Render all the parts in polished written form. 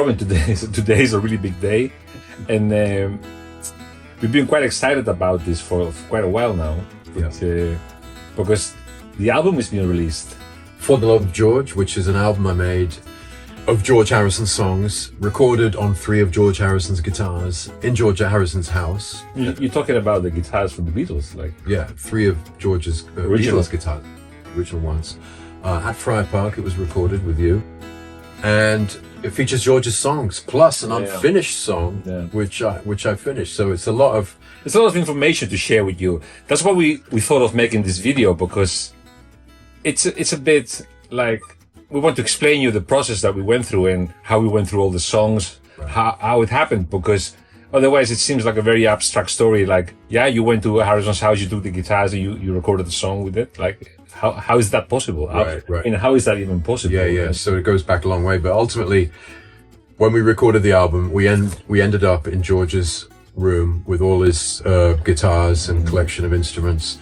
Robin, today is a really big day, and we've been quite excited about this for quite a while now, because the album is being released. For the Love of George, which is an album I made of George Harrison songs, recorded on 3 of George Harrison's guitars in George Harrison's house. You're talking about the guitars from the Beatles, like? Yeah, 3 of George's Beatles guitars, original ones. At Friar Park, it was recorded with you. And it features George's songs, plus an unfinished song, which I finished. So it's a lot of information to share with you. That's why we thought of making this video, because it's a bit like, we want to explain you the process that we went through and how we went through all the songs, how it happened, because otherwise it seems like a very abstract story. Like, you went to Harrison's house, you took the guitars, and you recorded the song with it. Like, how is that possible? Right. And how is that even possible? Yeah. So it goes back a long way. But ultimately, when we recorded the album, we ended up in George's room with all his guitars and collection of instruments.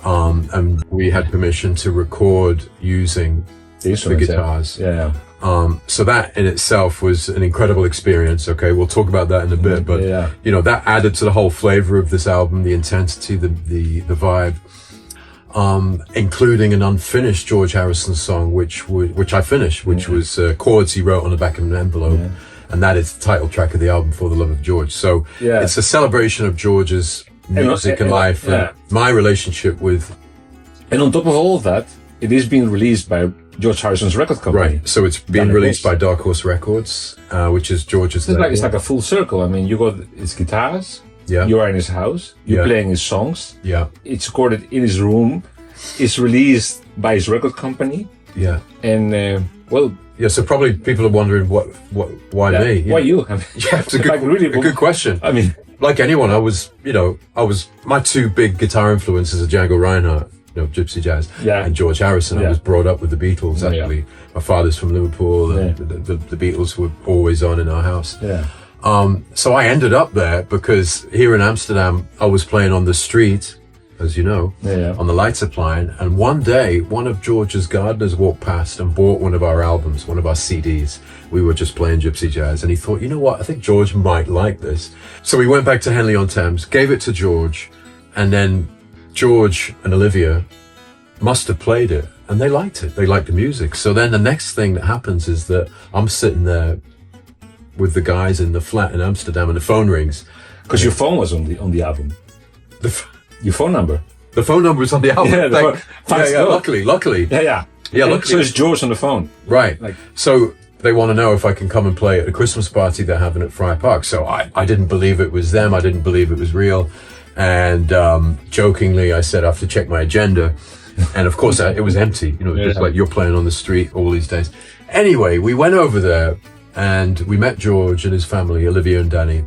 And we had permission to record using the guitars. So that in itself was an incredible experience. Okay, we'll talk about that in a bit, but that added to the whole flavor of this album, the intensity, the vibe, including an unfinished George Harrison song, which I finished, which was chords he wrote on the back of an envelope, and that is the title track of the album, For the Love of George. So it's a celebration of George's music and life, and my relationship with. And on top of all of that, it is being released by George Harrison's record company. Right, so it's being released by Dark Horse Records, which is George's label. It's like a full circle. I mean, you got his guitars, you are in his house, you're playing his songs, it's recorded in his room, it's released by his record company, and so probably people are wondering why me? Why you? I mean, it's a good question. I mean, like anyone, I was my 2 big guitar influences are Django Reinhardt, gypsy jazz, and George Harrison. I was brought up with the Beatles, actually. My father's from Liverpool, and the Beatles were always on in our house. So I ended up there because here in Amsterdam, I was playing on the street, as you know, on the light supply, and one day, one of George's gardeners walked past and bought one of our albums, one of our CDs. We were just playing gypsy jazz, and he thought, you know what, I think George might like this. So we went back to Henley-on-Thames, gave it to George, and then George and Olivia must have played it, and they liked it. They liked the music. So then the next thing that happens is that I'm sitting there with the guys in the flat in Amsterdam, and the phone rings. Because your phone was on the album. Your phone number. The phone number was on the album. Luckily. Luckily. So it's George on the phone. Right. So they want to know if I can come and play at a Christmas party they're having at Friar Park. So I didn't believe it was them. I didn't believe it was real. And jokingly, I said I have to check my agenda. And of course, it was empty. Just like you're playing on the street all these days. Anyway, we went over there and we met George and his family, Olivia and Danny.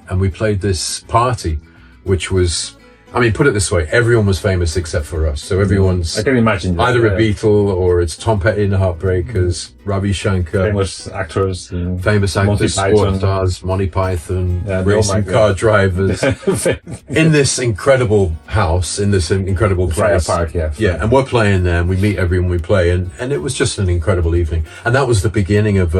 And we played this party, which was, I mean, put it this way, everyone was famous except for us. So everyone's I can imagine that, either a Beatle or it's Tom Petty and the Heartbreakers, Ravi Shankar, famous actors, sports stars, Monty Python, racing car drivers, in this incredible house, in this incredible place. Friar Park, and we're playing there, and we meet everyone we play, and it was just an incredible evening. And that was the beginning of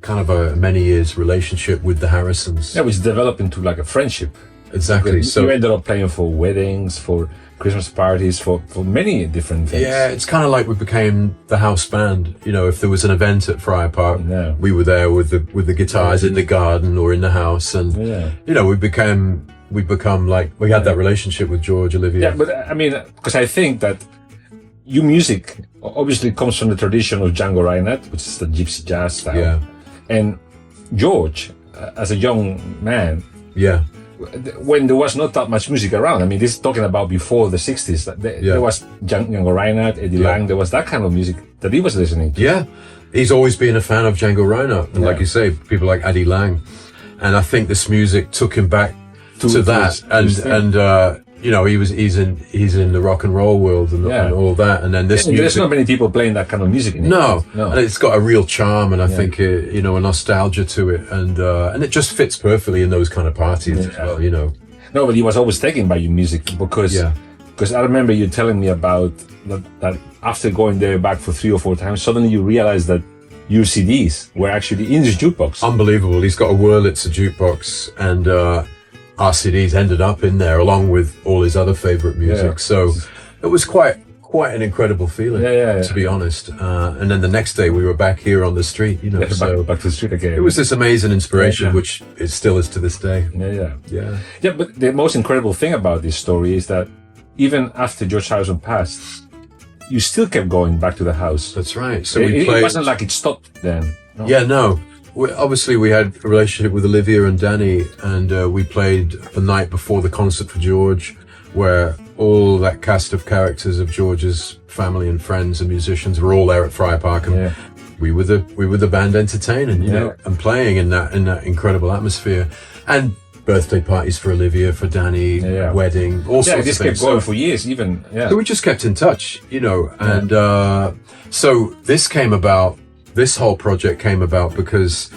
kind of a many years relationship with the Harrisons. Yeah, which developed into like a friendship. Exactly. So you ended up playing for weddings, for Christmas parties, for many different things. Yeah, it's kind of like we became the house band. If there was an event at Friar Park, we were there with the guitars in the garden or in the house, and we become like we had that relationship with George, Olivia. Yeah, but I mean, because I think that your music obviously comes from the tradition of Django Reinhardt, which is the gypsy jazz style, and George, as a young man, when there was not that much music around. I mean, this is talking about before the 60s. There was Django Reinhardt, Eddie Lang. There was that kind of music that he was listening to. Yeah, he's always been a fan of Django Reinhardt. And like you say, people like Eddie Lang. And I think this music took him back to that. He's in the rock and roll world and all that. And then this music. There's not many people playing that kind of music anymore. No. And it's got a real charm, and I think a nostalgia to it, and it just fits perfectly in those kind of parties as well. No, but he was always taken by your music because I remember you telling me about that after going there back for 3 or 4 times, suddenly you realize that your CDs were actually in this jukebox. Unbelievable. He's got a Wurlitzer jukebox, and our CDs ended up in there along with all his other favorite music. So it was quite an incredible feeling, to be honest. And then the next day we were back here on the street, you know. So back to the street again. It was this amazing inspiration, which it still is to this day. Yeah, but the most incredible thing about this story is that even after George Harrison passed, you still kept going back to the house. That's right. So it wasn't like it stopped then. No. Yeah, no. Obviously, we had a relationship with Olivia and Danny, and we played the night before the concert for George, where all that cast of characters of George's family and friends and musicians were all there at Friar Park, and we were the band entertaining, you know, and playing in that incredible atmosphere, and birthday parties for Olivia, for Danny, wedding, all sorts of things. This kept going for years, even. Yeah. So we just kept in touch, you know, and so this whole project came about because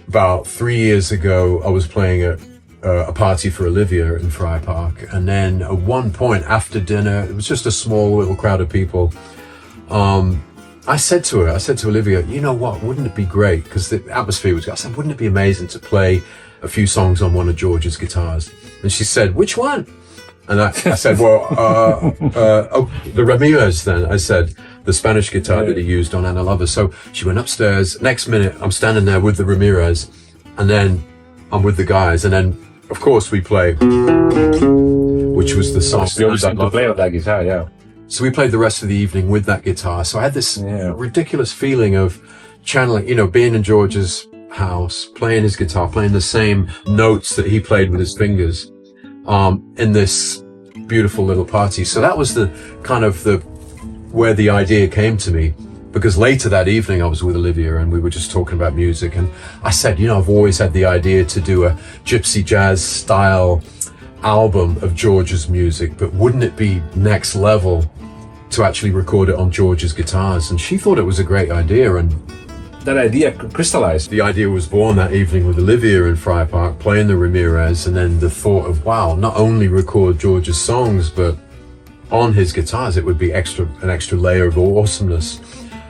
about 3 years ago, I was playing at a party for Olivia in Friar Park, and then at one point after dinner, it was just a small little crowd of people. I said to Olivia, you know what, wouldn't it be great, because the atmosphere was, I said, wouldn't it be amazing to play a few songs on one of George's guitars? And she said, which one? And I said, well, the Ramirez then. I said, the Spanish guitar that he used on Anna Lover. So she went upstairs. Next minute, I'm standing there with the Ramirez, and then I'm with the guys. And then, of course, we play, which was the song. You always to play on that guitar, So we played the rest of the evening with that guitar. So I had this ridiculous feeling of channeling, you know, being in George's house, playing his guitar, playing the same notes that he played with his fingers, in this beautiful little party. So that was the kind of where the idea came to me, because later that evening I was with Olivia and we were just talking about music, and I said, you know, I've always had the idea to do a gypsy jazz style album of George's music, but wouldn't it be next level to actually record it on George's guitars? And she thought it was a great idea, and that idea crystallized. The idea was born that evening with Olivia in Friar Park playing the Ramirez, and then the thought of, wow, not only record George's songs, but on his guitars it would be an extra layer of awesomeness.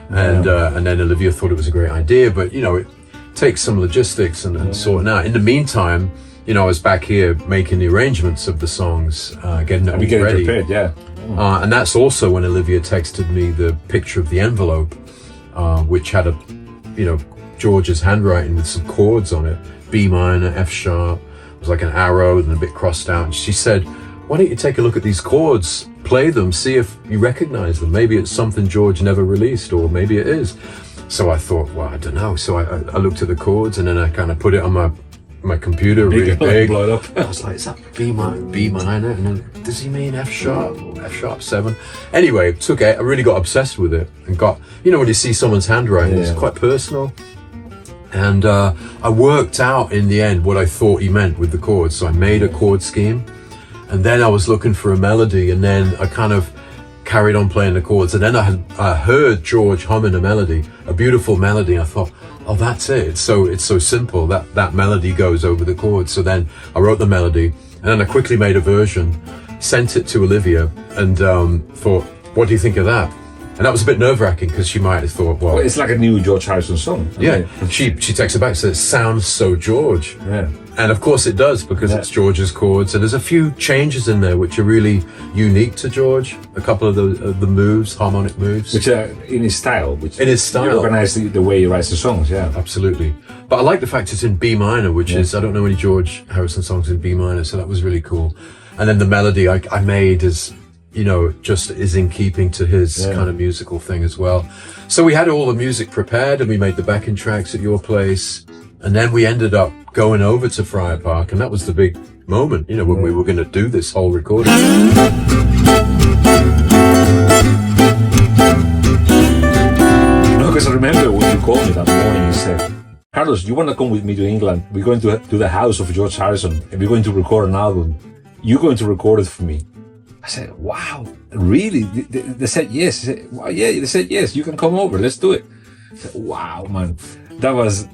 And then Olivia thought it was a great idea, but you know, it takes some logistics and sorting out. In the meantime, you know, I was back here making the arrangements of the songs, getting it all ready. Prepared, and that's also when Olivia texted me the picture of the envelope, which had George's handwriting with some chords on it, B minor, F sharp. It was like an arrow and a bit crossed out. And she said, why don't you take a look at these chords, play them, see if you recognize them. Maybe it's something George never released, or maybe it is. So I thought, well, I don't know. So I looked at the chords, and then I kind of put it on my computer really big. Blow it up. I was like, is that B minor? And then, does he mean F sharp or F sharp 7? Anyway, I really got obsessed with it, and got, you know, when you see someone's handwriting, it's quite personal. And I worked out in the end what I thought he meant with the chords. So I made a chord scheme, and then I was looking for a melody, and then I kind of carried on playing the chords. And then I heard George humming a melody, a beautiful melody. I thought, oh, that's it. It's so simple. That melody goes over the chords. So then I wrote the melody, and then I quickly made a version, sent it to Olivia, and thought, what do you think of that? And that was a bit nerve-wracking, because she might have thought, well, it's like a new George Harrison song. Yeah, she texted back and said, it sounds so George. Yeah. And of course it does, because it's George's chords, and there's a few changes in there which are really unique to George. A couple of the moves, harmonic moves, which are in his style. In his style, you organize the way he writes the songs. Yeah, absolutely. But I like the fact it's in B minor, which is, I don't know any George Harrison songs in B minor, so that was really cool. And then the melody I made is, you know, just is in keeping to his kind of musical thing as well. So we had all the music prepared, and we made the backing tracks at your place, and then we ended up going over to Friar Park, and that was the big moment, you know, when we were going to do this whole recording. No, because I remember when you called me that morning, you said, Carlos, you want to come with me to England? We're going to the house of George Harrison, and we're going to record an album. You're going to record it for me. I said, wow, really? They said yes. I said, wow, yeah, they said yes, you can come over, let's do it. I said, wow, man, that was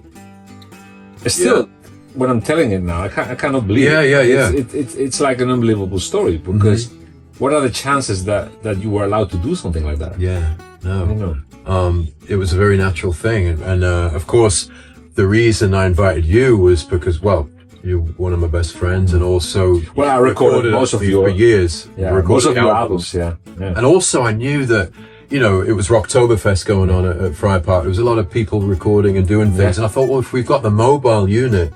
still, when I'm telling it now, I cannot believe it. It's like an unbelievable story, because what are the chances that you were allowed to do something like that? Yeah, no. I don't know. it was a very natural thing. And of course, the reason I invited you was because, well, you're one of my best friends, and also I recorded most of your for years. Most of your albums. Yeah. And also, I knew that, you know, it was Rocktoberfest going on at Friar Park. There was a lot of people recording and doing things, and I thought, well, if we've got the mobile unit,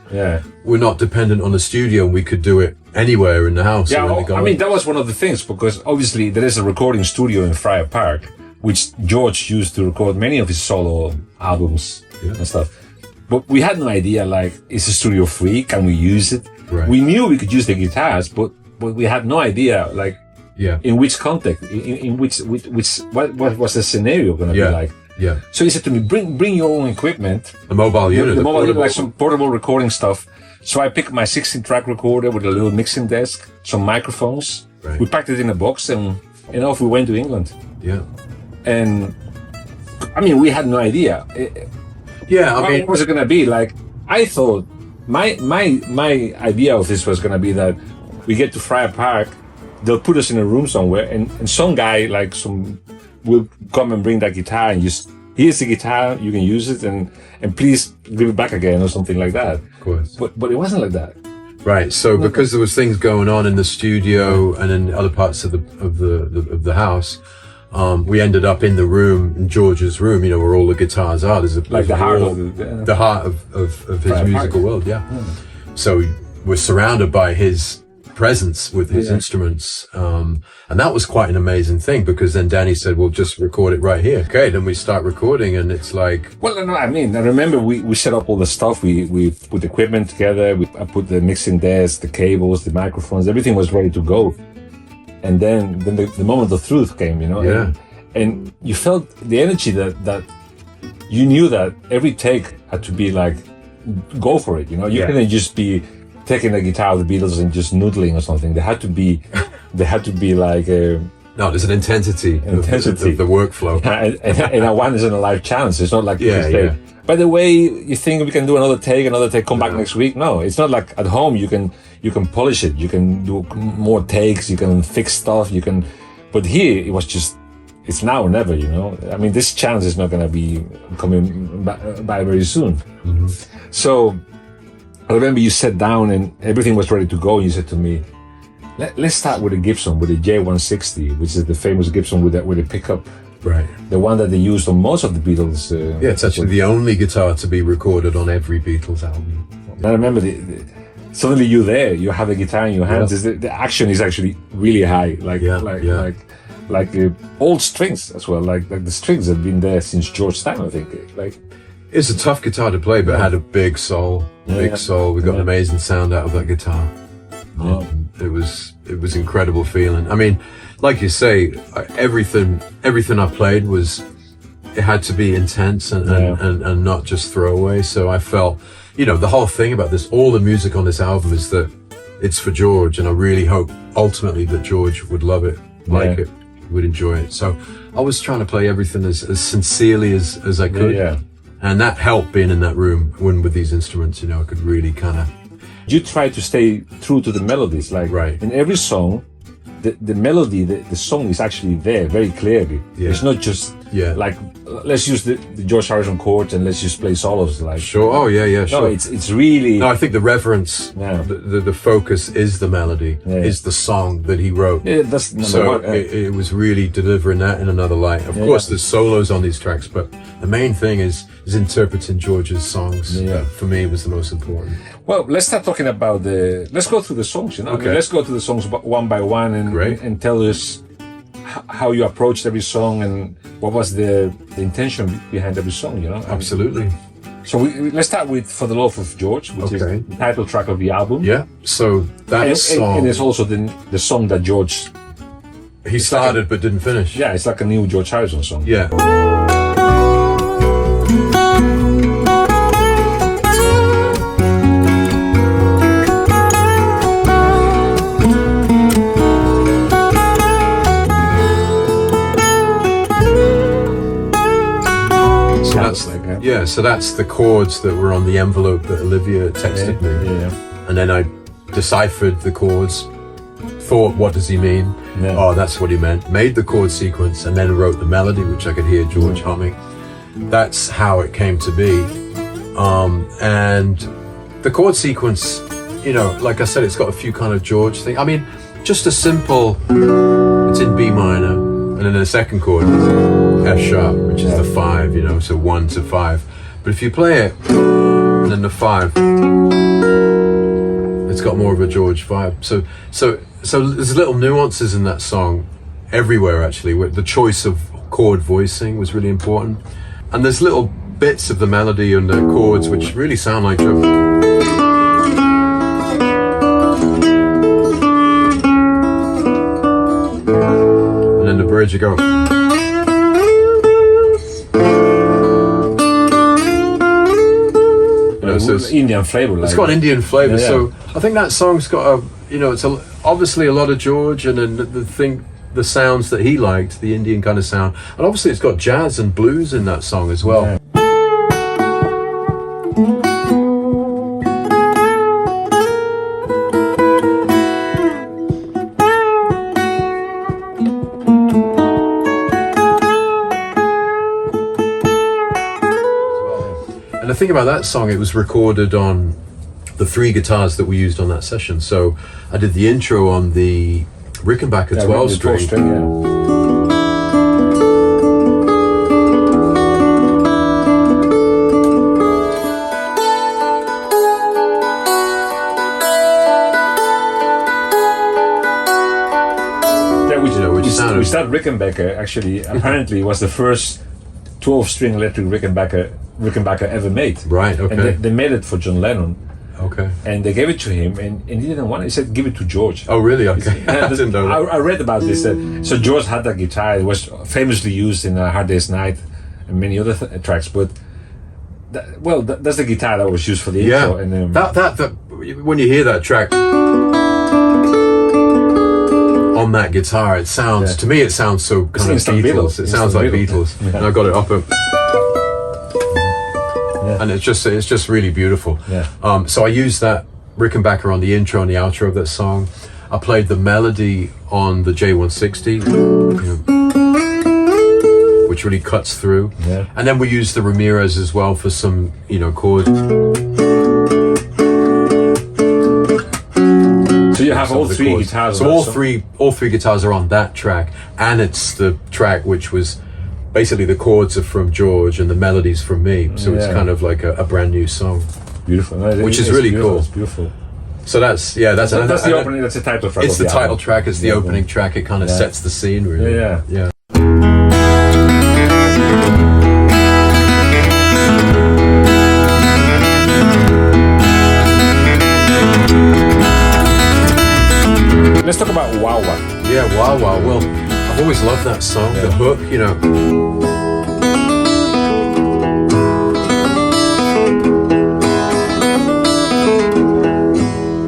we're not dependent on the studio, and we could do it anywhere in the house. Yeah, I mean, that was one of the things, because obviously there is a recording studio in Friar Park, which George used to record many of his solo albums and stuff. But we had no idea, like, is the studio free? Can we use it? Right. We knew we could use the guitars, but we had no idea, like, in which context, in which what was the scenario going to be like? Yeah. So he said to me, bring your own equipment. The mobile unit. The mobile unit, like some portable recording stuff. So I picked my 16-track recorder with a little mixing desk, some microphones. Right. We packed it in a box, and off we went to England. Yeah. And, I mean, we had no idea. What was it going to be? Like, I thought my idea of this was going to be that we get to Friar Park, they'll put us in a room somewhere, and some guy, like, will come and bring that guitar, and just, here's the guitar, you can use it, and please give it back again, or something like that. Of course. But it wasn't like that. Right. So because there was things going on in the studio and in other parts of the house, we ended up in the room, in George's room, you know, where all the guitars are. There's the heart of his musical world, So we're surrounded by his presence with his instruments. And that was quite an amazing thing, because then Danny said, well, just record it right here. Okay, then we start recording, and it's like... Well, no, I mean, I remember we set up all the stuff. We put the equipment together. I put the mixing desk, the cables, the microphones, everything was ready to go. And then the moment of truth came, you know? Yeah. And you felt the energy that you knew that every take had to be like, go for it, you know? You couldn't just be taking the guitar of the Beatles and just noodling or something. There had to be like a... No, there's an intensity. Of the workflow. And one isn't a live challenge. It's not like by the way, you think we can do another take, come back next week? No, it's not like at home you can polish it, you can do more takes, you can fix stuff, but here it was just, it's now or never, you know? I mean, this challenge is not going to be coming by very soon. Mm-hmm. So I remember you sat down and everything was ready to go, and you said to me, let's start with a Gibson, with a J160, which is the famous Gibson with the pickup. Right. The one that they used on most of the Beatles. It's actually the only guitar to be recorded on every Beatles album. I remember suddenly you're there, you have a guitar in your hands. The action is actually really high, like old strings as well. Like the strings have been there since George's time, I think. Like, it's a tough guitar to play, but it had a big soul. Big soul. We got an amazing sound out of that guitar. It was incredible feeling. I mean, like you say, everything I played it had to be intense and not just throwaway. So I felt, you know, the whole thing about this, all the music on this album is that it's for George, and I really hope ultimately that George would love it, like it, would enjoy it. So I was trying to play everything as sincerely as I could. And that helped, being in that room with these instruments, you know, I could really kind of... You try to stay true to the melodies, like in every song, the melody, the song is actually there very clearly. It's not just like, let's use the George Harrison chords and let's just play solos. Like, sure. Oh yeah, sure. No, it's really... No, I think the reverence, the focus is the melody, is the song that he wrote. Yeah, that's it was really delivering that in another light. Of course, there's solos on these tracks, but the main thing is interpreting George's songs. For me, was the most important. Well, let's start talking about let's go through the songs, you know? Okay. I mean, let's go through the songs one by one and tell us how you approached every song and what was the intention behind every song, you know? Absolutely. So let's start with For the Love of George, which is the title track of the album. Yeah, so that song... And it's also the song that George... He started but didn't finish. Yeah, it's like a new George Harrison song. Yeah. So that's the chords that were on the envelope that Olivia texted me. And then I deciphered the chords, thought, what does he mean? Yeah. Oh, that's what he meant. Made the chord sequence and then wrote the melody, which I could hear George humming. That's how it came to be. And the chord sequence, you know, like I said, it's got a few kind of George things. I mean, just a simple, it's in B minor, and then the second chord is F sharp, which is the 5, you know, so 1 to 5. But if you play it, and then the 5, it's got more of a George vibe. So there's little nuances in that song everywhere, actually. The choice of chord voicing was really important. And there's little bits of the melody and the chords which really sound like George. And the bridge, you go. You know, so it's Indian flavor. It's got Indian flavor. Yeah, yeah. So I think that song's got a, you know, it's obviously a lot of George, and then the sounds that he liked, the Indian kind of sound, and obviously it's got jazz and blues in that song as well. Yeah. And the thing about that song, it was recorded on the 3 guitars that we used on that session. So I did the intro on the Rickenbacker 12 string. We started Rickenbacker, actually, apparently was the first 12-string electric Rickenbacker ever made. Right, okay. And they made it for John Lennon. Okay. And they gave it to him, and he didn't want it. He said, give it to George. Oh, really? Okay. I didn't know that. I read about this. So George had that guitar. It was famously used in Hard Day's Night and many other tracks. But, that's the guitar that was used for the intro. And, that when you hear that track on that guitar, it sounds, to me, it sounds so kind of Beatles. It sounds like Beatles. Yeah. And I got it up and it's just really beautiful. Yeah. So I used that Rickenbacker on the intro and the outro of that song. I played the melody on the J160, which really cuts through. Yeah. And then we used the Ramirez as well for some, chords. So you have all 3 guitars. So all three guitars are on that track, and it's the track which was basically the chords are from George and the melodies from me. So it's kind of like a brand new song. Beautiful, which is really cool. It's beautiful. So that's the opening. That's the title track. It's the title track. It's the opening track. It kind of sets the scene, really. Yeah. Let's talk about Wah Wah. Yeah, Wah Wah. Well, I've always loved that song. The hook,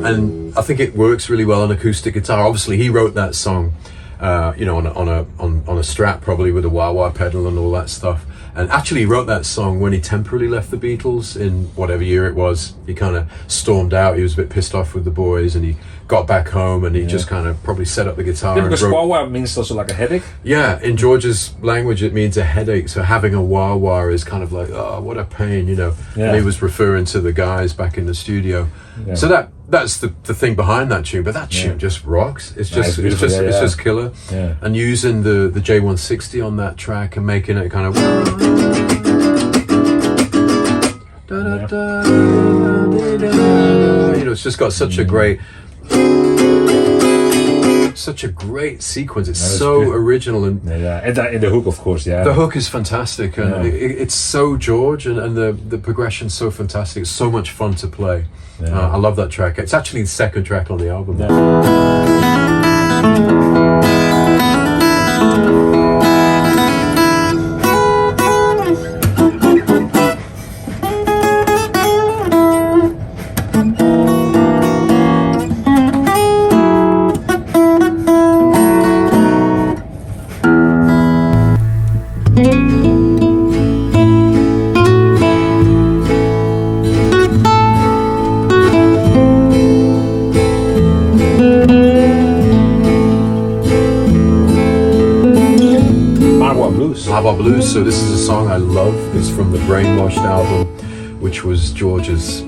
And I think it works really well on acoustic guitar. Obviously, he wrote that song, on a Strat, probably with a wah wah pedal and all that stuff. And actually, he wrote that song when he temporarily left the Beatles in whatever year it was. He kind of stormed out. He was a bit pissed off with the boys, and he got back home, and he just kind of probably set up the guitar. Yeah, because wah wah means also like a headache. Yeah, in George's language, it means a headache. So having a wah wah is kind of like, oh, what a pain, Yeah. And he was referring to the guys back in the studio. Yeah. So that's the thing behind that tune. But that tune just rocks. It's just it's just killer. Yeah. And using the J160 on that track and making it kind of. It's just got such a great. Such a great sequence. It's so original and the hook, of course. Yeah, the hook is fantastic, and it's so George, and the progression's so fantastic. It's so much fun to play. I love that track. It's actually the second track on the album. Marbar Blues. So this is a song I love. It's from the Brainwashed album, which was George's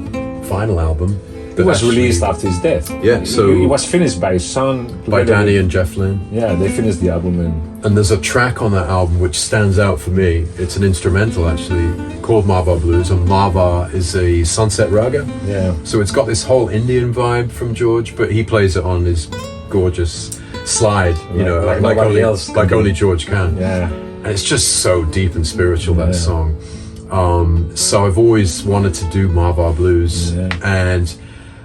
final album. It was released after his death. Yeah, so it was finished by his son, by Danny and Jeff Lynne. Yeah, they finished the album, and there's a track on that album which stands out for me. It's an instrumental actually called Marbar Blues, and Marbar is a sunset raga. Yeah. So it's got this whole Indian vibe from George, but he plays it on his gorgeous slide, you know, like only George can. Yeah. And it's just so deep and spiritual, that song. So I've always wanted to do Marbar Blues, and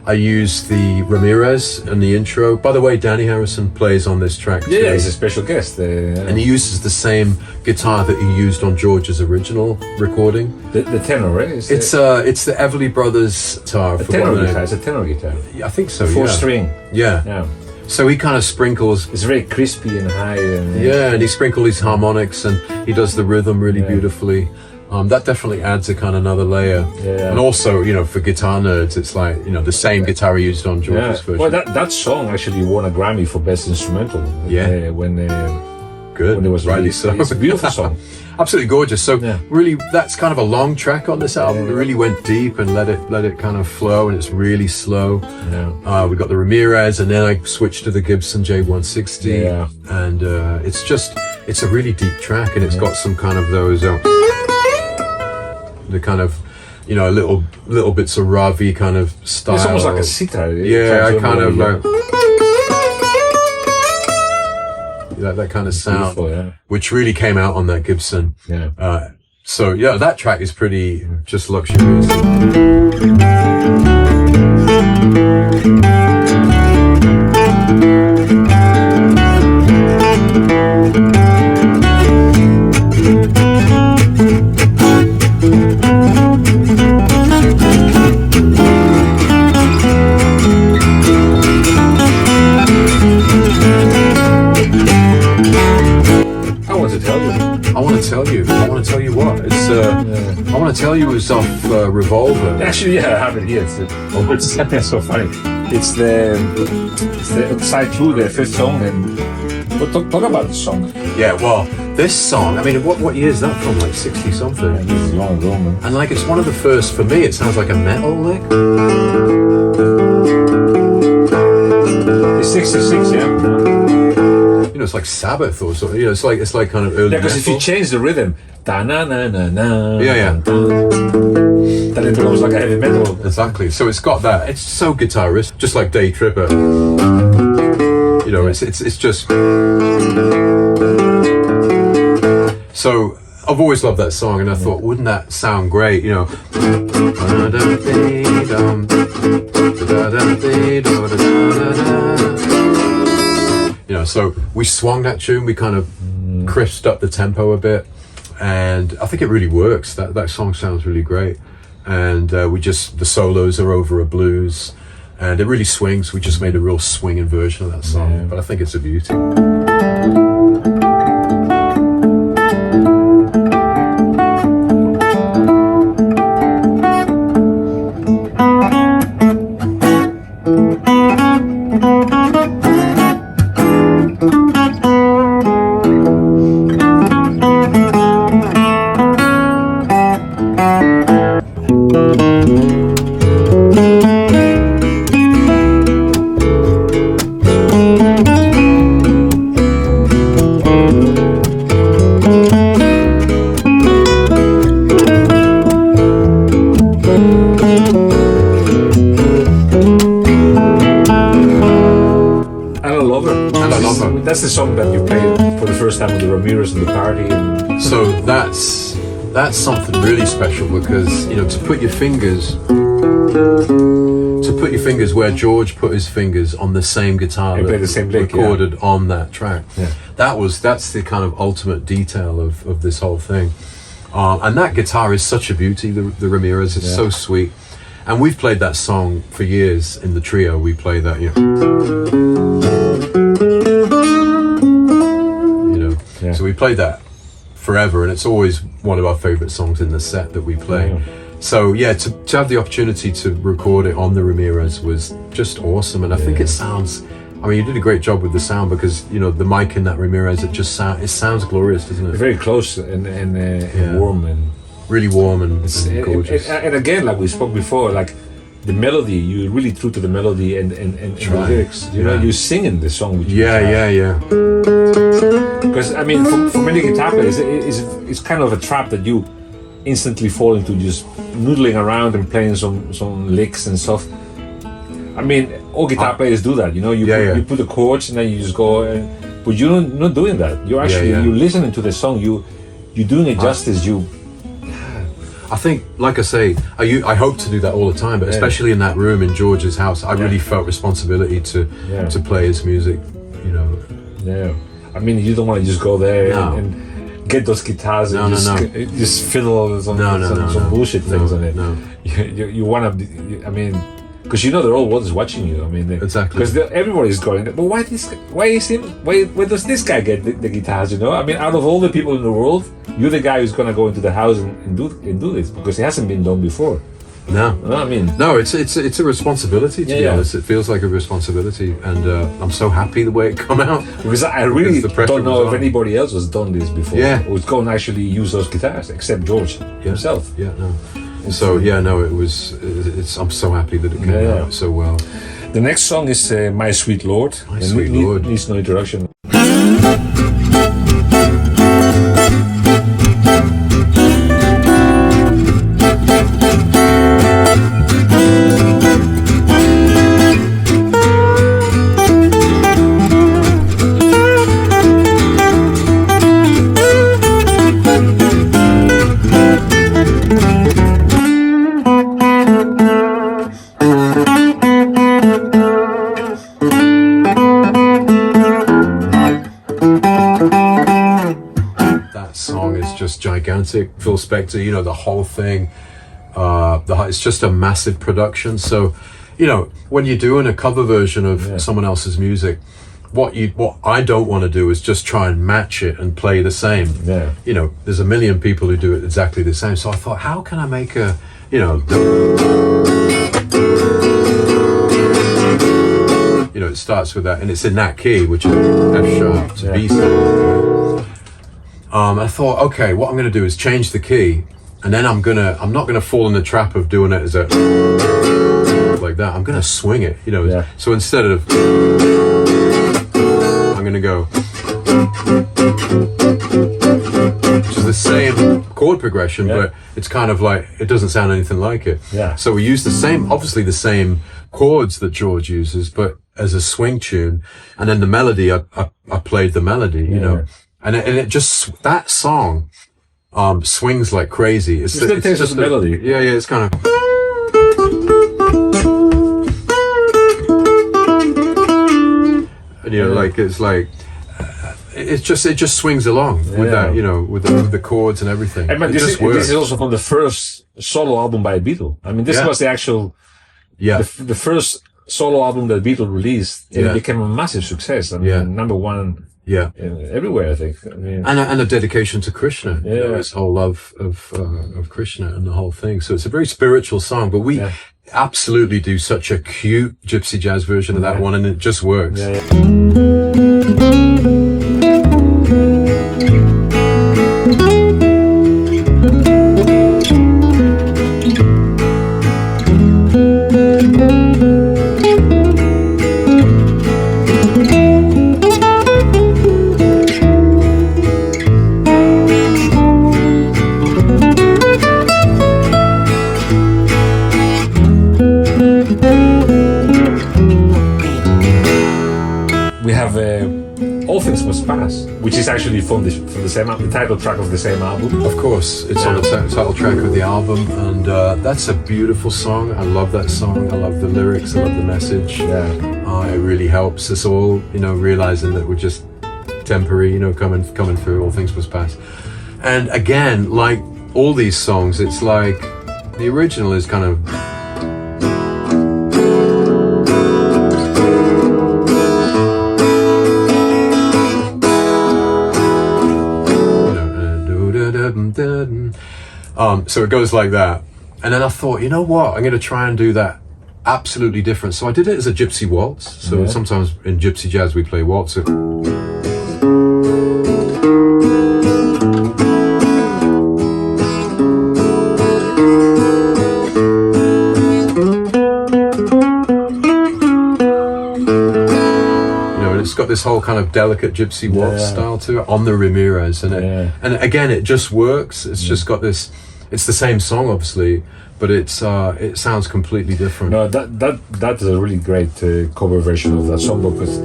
I used the Ramirez in the intro. By the way, Danny Harrison plays on this track too. Yeah, he's a special guest. And he uses the same guitar that he used on George's original recording. The tenor, right? It's the Everly Brothers guitar. It's a tenor guitar. Yeah, I think so. Four string. Yeah. So he kind of sprinkles. It's very crispy and high. And he sprinkles his harmonics, and he does the rhythm really beautifully. That definitely adds a kind of another layer. Yeah. And also, you know, for guitar nerds, it's like, you know, the same guitar he used on George's version. Well, that song actually won a Grammy for Best Instrumental. When it was rightly released. so. It's a beautiful song. Absolutely gorgeous. So really, that's kind of a long track on this album. It really went deep and let it kind of flow, and it's really slow. We got the Ramirez, and then I switched to the Gibson J160, and it's a really deep track, and it's got some kind of those the kind of, you know, little bits of Ravi kind of style. It's almost like a sitar. I kind of like that kind of sound, which really came out on that Gibson. So that track is pretty just luxurious. I want to tell you what. It's I want to tell you it's off Revolver. Actually, I have it here. It's so funny. It's the side 2, the 5th song, and we'll talk about the song. Yeah, well, this song, I mean, what year is that from? Like 60 something. Yeah, this is long ago, man. And like, it's one of the first, for me, it sounds like a metal lick. It's 66, You know, it's like Sabbath or something. You know, it's like kind of early. Yeah, because if you change the rhythm, da na na na na. Then it becomes like a heavy metal. Exactly. So it's got that. It's so guitarist, just like Day Tripper. You know, it's just. So I've always loved that song, and I thought, wouldn't that sound great? You know. You know, so we swung that tune, we kind of crisped up the tempo a bit, and I think it really works. That song sounds really great, and the solos are over a blues, and it really swings. We just made a real swinging version of that song, but I think it's a beauty. That's the song that you played for the first time with the Ramirez and the party. And so that's something really special, because, you know, to put your fingers where George put his fingers on the same guitar that the same lick, recorded on that track. That's the kind of ultimate detail of this whole thing. And that guitar is such a beauty. The Ramirez is so sweet. And we've played that song for years in the trio. We play that, you know. So we played that forever, and it's always one of our favorite songs in the set that we play. So to have the opportunity to record it on the Ramirez was just awesome, and I think it sounds I mean, you did a great job with the sound because the mic in that Ramirez, it sounds glorious, doesn't it? Very close and warm and really warm and gorgeous. And again, like we spoke before, like the melody, you're really true to the melody and the lyrics. You sing in the song with yeah. Because I mean, for many guitar players, it's kind of a trap that you instantly fall into just noodling around and playing some licks and stuff. I mean, all guitar players do that. You put the chords and then you just go. But you're not doing that. You're actually you're listening to the song. You're doing it justice. I think, like I say, I hope to do that all the time, but especially in that room in George's house, I really felt responsibility to play his music. Yeah. I mean, you don't want to just go there and get those guitars and just fiddle some bullshit things on it. No. You want to. I mean. Because the whole world is watching you. I mean, exactly. Because everybody's going. But why does this guy get the guitars? I mean, out of all the people in the world, you're the guy who's gonna go into the house and do this because it hasn't been done before. No, I mean, no, it's a responsibility to be honest. It feels like a responsibility, and I'm so happy the way it come out. Because I really don't know if anybody else has done this before. Yeah, who's going to actually use those guitars except George himself. Yeah, no. So I'm so happy that it came out so well. The next song is My Sweet Lord. My Sweet Lord. Needs no introduction. Gigantic. Phil Spector, the whole thing. It's just a massive production. So, when you're doing a cover version of someone else's music, what I don't want to do is just try and match it and play the same. Yeah. There's a million people who do it exactly the same. So I thought, how can I make a, it starts with that, and it's in that key, which is F sharp to B sharp. I thought, okay, what I'm going to do is change the key, and then I'm not going to fall in the trap of doing it as a like that. I'm going to swing it, So instead of, I'm going to go, which is the same chord progression, but it's kind of like, it doesn't sound anything like it. Yeah. So we use obviously the same chords that George uses, but as a swing tune, and then the melody, I played the melody, And it just, that song swings like crazy. It's just a melody. Yeah, it's kind of. And it just swings along with that, with the chords and everything. And this is also from the first solo album by a Beatle. I mean, this was the actual, the first solo album that Beatles released, and it became a massive success. I mean, number one. Yeah, everywhere I think. I mean, and a dedication to Krishna. His whole love of Krishna and the whole thing. So it's a very spiritual song. But we absolutely do such a cute gypsy jazz version of that one, and it just works. Pass, which is actually from the same album, the title track of the same album. Of course, it's on the title track of the album, and that's a beautiful song. I love that song. I love the lyrics. I love the message. It really helps us all, realizing that we're just temporary, coming through. All things must pass. And again, like all these songs, it's like the original is kind of. So it goes like that, and then I thought, you know what, I'm going to try and do that absolutely different. So I did it as a gypsy waltz. So sometimes in gypsy jazz we play waltz. It's got this whole kind of delicate gypsy waltz style to it on the Ramirez, and and again it just works. It's just got this. It's the same song, obviously, but it sounds completely different. No, that is a really great cover version of that song, because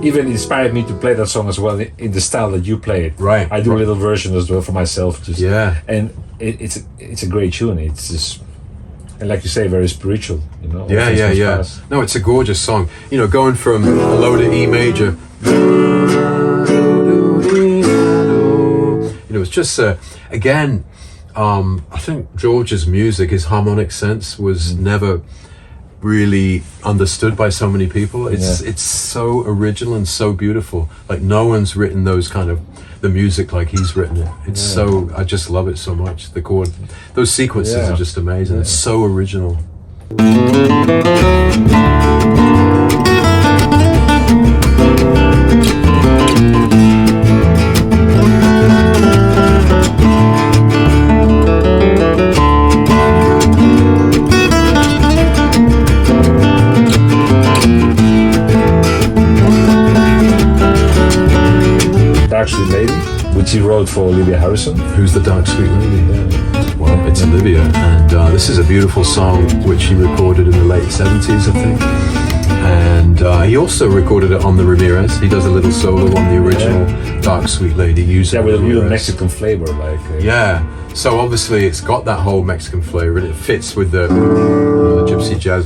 even inspired me to play that song as well in the style that you play it. Right. I do a little version as well for myself. Just, and it's a great tune. It's just. And like you say, very spiritual, you know. Yeah. No, it's a gorgeous song. You know, going from a low to E major. You know, it's just again. I think George's music, his harmonic sense, was never really understood by so many people. It's so original and so beautiful. Like no one's written those kind of the music like he's written it. It's so, I just love it so much. The chord, those sequences are just amazing. It's so original. Dark Sweet Lady, which he wrote for Olivia Harrison. Who's the Dark Sweet Lady? Well, it's Olivia, and this is a beautiful song which he recorded in the late 70s, I think. And he also recorded it on the Ramirez. He does a little solo on the original Dark Sweet Lady, using with a real Mexican flavor, like. So obviously it's got that whole Mexican flavor, and it fits with the gypsy jazz.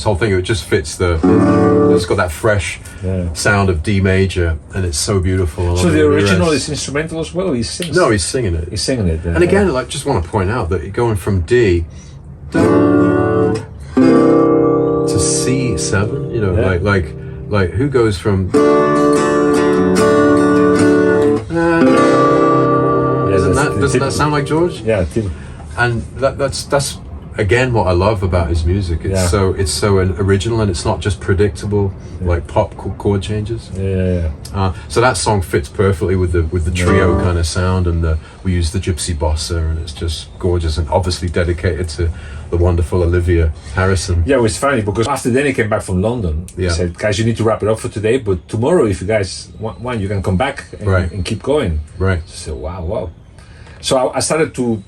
Whole thing, it just fits it's got that fresh sound of D major, and it's so beautiful. So the original is instrumental as well? He sings? No, he's singing it. He's singing it. And again, like, just want to point out that going from D to C7, you know, like who goes from doesn't that sound like George? Yeah, and that's again what I love about his music. It's so original, and it's not just predictable like pop chord changes. So that song fits perfectly with the trio kind of sound, and we use the gypsy bossa, and it's just gorgeous, and obviously dedicated to the wonderful Olivia Harrison. Yeah, it was funny because after then he came back from London. He said, guys, you need to wrap it up for today, but tomorrow if you guys want you can come back and keep going. Right. So wow. So I started to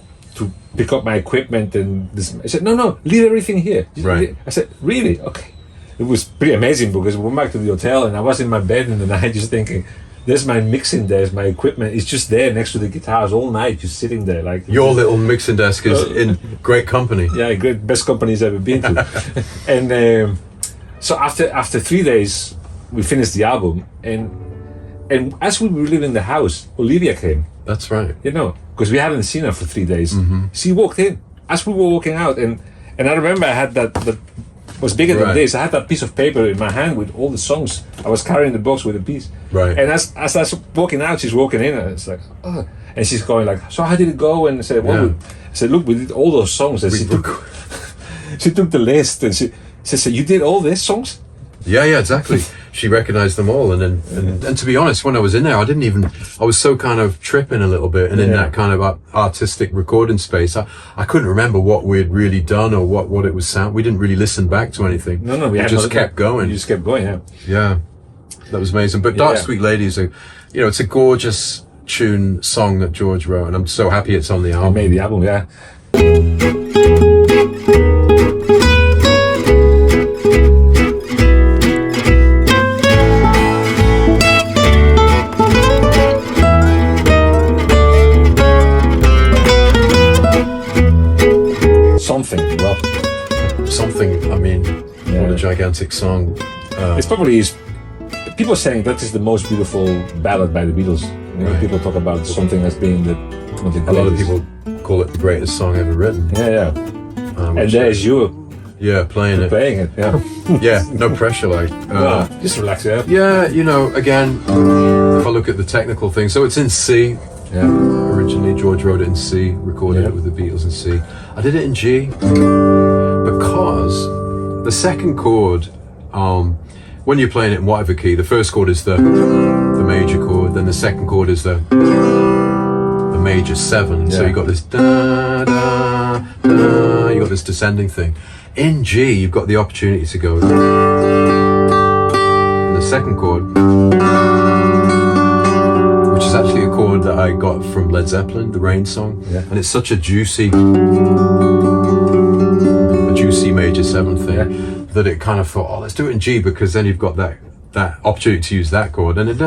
pick up my equipment, and I said, no, leave everything here. Right. I said, really? Okay. It was pretty amazing because we went back to the hotel, and I was in my bed in the night just thinking, there's my mixing desk, my equipment. It's just there next to the guitars all night, just sitting there. Like your little mixing desk is in great company. Yeah, great, best company he's ever been to. And so after 3 days, we finished the album, and as we were leaving the house, Olivia came. That's right. You know, because we hadn't seen her for 3 days. She walked in as we were walking out, and I remember I had that was bigger than this. I had that piece of paper in my hand with all the songs. I was carrying the box with a piece. Right. And as I was walking out, she's walking in, and it's like, oh. And she's going like, so how did it go? And I said, well, I said, look, we did all those songs. And she took the list, and she said, you did all these songs? Yeah, exactly. She recognized them all, and to be honest, when I was in there, I was so kind of tripping a little bit, and in that kind of artistic recording space, I couldn't remember what we had really done or what it was sound. We didn't really listen back to anything. No, we just kept going. You just kept going, Yeah, that was amazing. But Dark Sweet Lady is it's a gorgeous tune song that George wrote, and I'm so happy it's on the album. I made the album, yeah. Something, I mean, what a gigantic song. It's probably, people are saying that is the most beautiful ballad by the Beatles. You know, people talk about something as being one of the greatest. A lot of people call it the greatest song ever written. Yeah. And there's you. Yeah, playing it. Yeah. Yeah, no pressure, like. Just relax, yeah. Yeah, you know, again, if I look at the technical thing, so it's in C. Yeah. Originally, George wrote it in C, recorded it with the Beatles in C. I did it in G because the second chord, when you're playing it in whatever key, the first chord is the major chord, then the second chord is the major 7. Yeah. So you got this da da da. You got this descending thing. In G, you've got the opportunity to go. And the second chord, which is actually a chord that I got from Led Zeppelin, the Rain song, and it's such a juicy major 7 thing that it kind of thought, oh, let's do it in G, because then you've got that opportunity to use that chord, and it,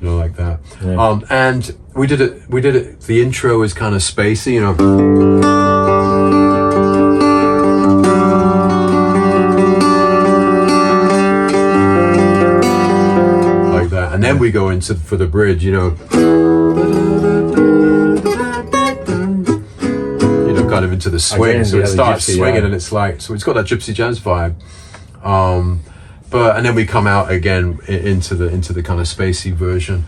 like that. Yeah. And we did it. The intro is kind of spacey, like that, and then we go into for the bridge, kind of into the swing. Again, so it starts swinging, and it's like, so it's got that gypsy jazz vibe. And then we come out again into the kind of spacey version.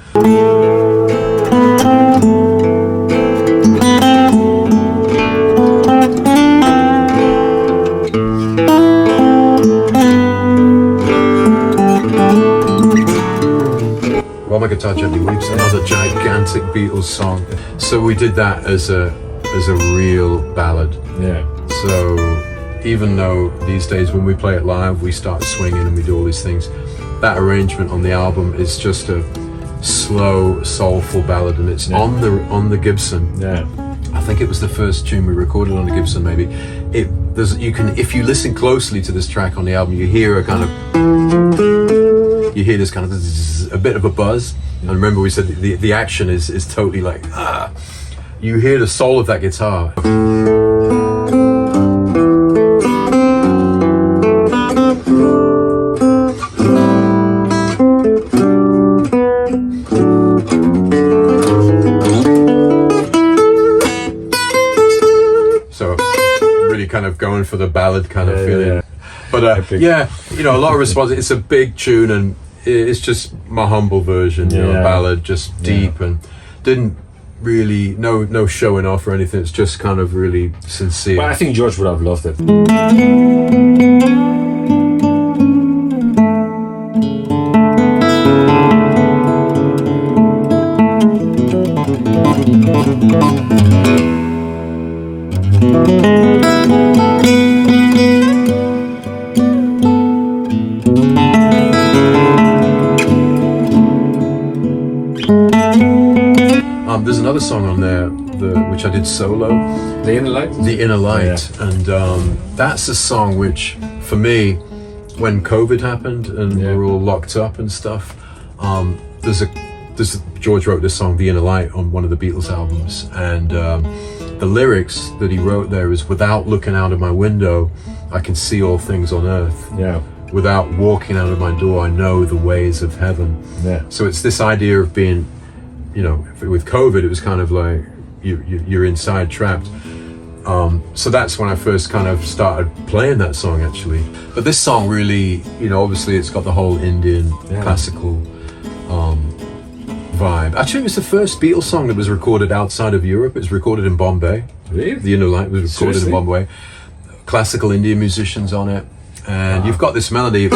While My Guitar Gently Weeps, another gigantic Beatles song. So we did that as a real ballad. Yeah. So even though these days when we play it live, we start swinging and we do all these things, that arrangement on the album is just a slow, soulful ballad, and it's on the Gibson. Yeah. I think it was the first tune we recorded on the Gibson. Maybe if you listen closely to this track on the album, you hear this kind of a bit of a buzz. And remember, we said the action is totally like you hear the soul of that guitar. So really kind of going for the ballad kind of feeling. Yeah. But a lot of response. It's a big tune, and it's just my humble version, a ballad, just deep, and didn't really no showing off or anything. It's just kind of really sincere. Well, I think George would have loved it. There's another song on there which I did solo, The Inner Light. The Inner Light, and that's a song which, for me, when COVID happened and we were all locked up and stuff, George wrote this song, The Inner Light, on one of the Beatles albums, and the lyrics that he wrote there is, without looking out of my window, I can see all things on earth. Yeah. Without walking out of my door, I know the ways of heaven. Yeah. So it's this idea of being, with COVID, it was kind of like you're inside, trapped. So that's when I first kind of started playing that song, actually. But this song really, obviously it's got the whole Indian classical vibe. Actually, it was the first Beatles song that was recorded outside of Europe. It was recorded in Bombay. Really? The Inner Light was recorded in Bombay. Classical Indian musicians on it. And you've got this melody.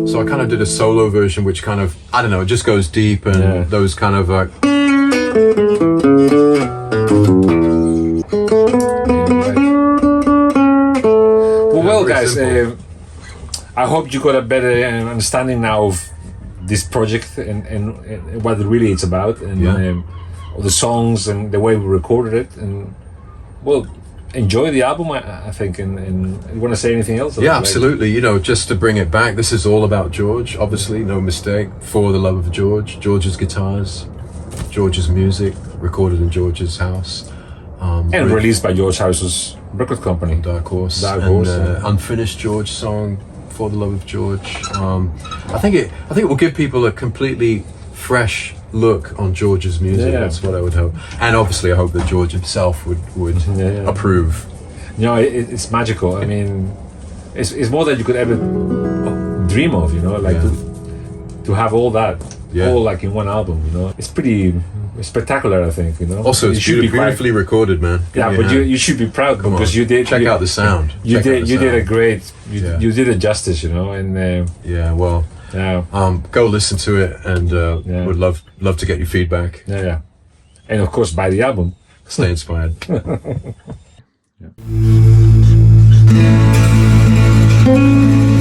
So I kind of did a solo version, which kind of, I don't know, it just goes deep, and those kind of like. Well, guys, I hope you got a better understanding now of this project and what really it's about, and the songs and the way we recorded it, and enjoy the album, I think. And you want to say anything else? Yeah, absolutely. Just to bring it back, this is all about George, obviously, no mistake. For the love of George, George's guitars, George's music, recorded in George's house, and released by George House's record company. Dark Horse. Dark Horse. Unfinished George song, For the Love of George. I think it will give people a completely fresh look on George's music. That's what I would hope. And obviously I hope that George himself would approve. You know, it's magical. I mean, it's more than you could ever dream of, you know, like to have all that, all like in one album, you know. It's pretty spectacular, I think, you know. Also, it's beautifully recorded, man. But you should be proud because you did. Check out the sound. You did a great. You did it justice, you know, and go listen to it, and would love to get your feedback. And of course, buy the album. Stay inspired. Yeah.